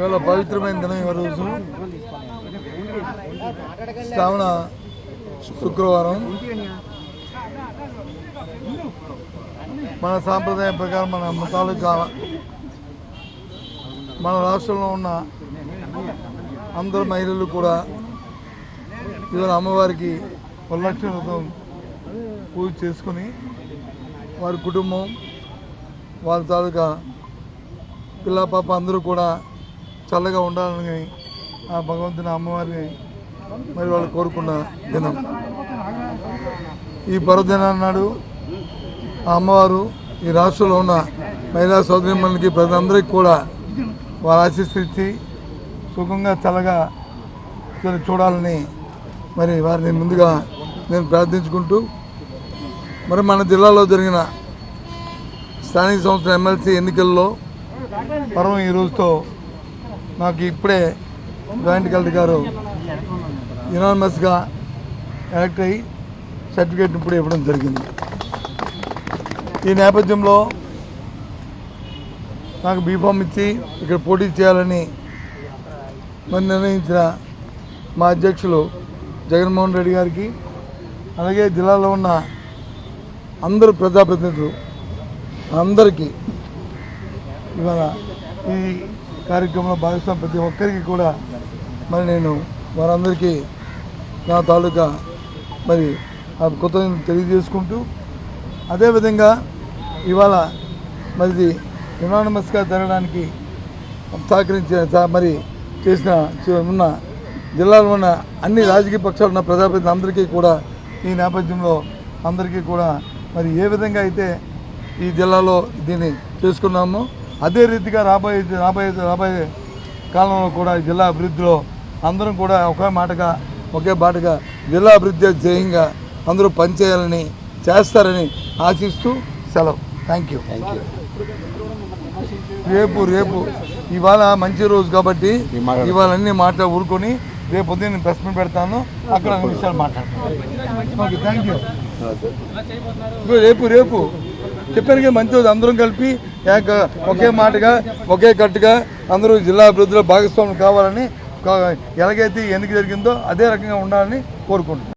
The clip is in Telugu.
ఇవాళ పవిత్రమైన దినం ఈ రోజు శ్రావణ శుక్రవారం. మన సాంప్రదాయం ప్రకారం మన తాలూకా మన రాష్ట్రంలో ఉన్న అందరు మహిళలు కూడా ఇవాళ అమ్మవారికి వరలక్ష్మి వ్రతం పూజ చేసుకుని వారి కుటుంబం వారి తాలూకా పిల్ల పాప అందరూ కూడా చల్లగా ఉండాలని ఆ భగవంతుని అమ్మవారిని మరి వాళ్ళు కోరుకున్న దినం. ఈ పర్వదినాన్ని నాడు ఆ అమ్మవారు ఈ రాష్ట్రంలో ఉన్న మహిళా సోదరిమణులకి ప్రజలందరికీ కూడా వారు ఆశీస్సులు ఇచ్చి సుఖంగా చల్లగా చూడాలని మరి వారిని ముందుగా నేను ప్రార్థించుకుంటూ మరి మన జిల్లాలో జరిగిన స్థానిక సంస్థల ఎమ్మెల్సీ ఎన్నికల్లో పర్వం ఈ రోజుతో నాకు ఇప్పుడే జాయింట్ కలెక్టర్ గారు యునానిమస్గా ఎలక్ట్ అయ్యి సర్టిఫికేట్ ఇప్పుడు ఇవ్వడం జరిగింది. ఈ నేపథ్యంలో నాకు బీఫామ్ ఇచ్చి ఇక్కడ పోటీ చేయాలని మరి నిర్ణయించిన మా అధ్యక్షులు జగన్మోహన్ రెడ్డి గారికి, అలాగే జిల్లాలో ఉన్న అందరు ప్రజాప్రతినిధులు అందరికీ ఇవాళ ఈ కార్యక్రమంలో భాగస్వామి ప్రతి ఒక్కరికి కూడా మరి నేను వారందరికీ నా తాలూకా మరి ఆ కృతజ్ఞతలు తెలియజేసుకుంటూ, అదేవిధంగా ఇవాళ మరి యునానిమస్గా జరగడానికి సహకరించిన మరి చేసిన ఉన్న జిల్లాలో ఉన్న అన్ని రాజకీయ పక్షాలు ఉన్న ప్రజాప్రతినిధులు అందరికీ కూడా ఈ నేపథ్యంలో అందరికీ కూడా మరి ఏ విధంగా అయితే ఈ జిల్లాలో దీన్ని చేసుకున్నామో అదే రీతిగా రాబోయే కాలంలో కూడా జిల్లా అభివృద్ధిలో అందరం కూడా ఒకే మాటగా ఒకే బాటగా జిల్లా అభివృద్ధి ధ్యేయంగా అందరూ పనిచేయాలని చేస్తారని ఆశిస్తూ సెలవు. Thank you. రేపు ఇవాళ మంచి రోజు కాబట్టి ఇవాళ అన్ని ఊరుకొని రేపు ఉదయం నేను ప్రెస్ మీట్ పెడతాను, అక్కడ విషయాలు మాట్లాడతాను. Okay, thank you. రేపు చెప్పాను మంచి రోజు అందరం కలిపి ఒకే మాటగా ఒకే కట్టుగా అందరూ జిల్లా అభివృద్ధిలో భాగస్వాములు కావాలని ఎలాగైతే ఎన్నిక జరిగిందో అదే రకంగా ఉండాలని కోరుకుంటున్నాను.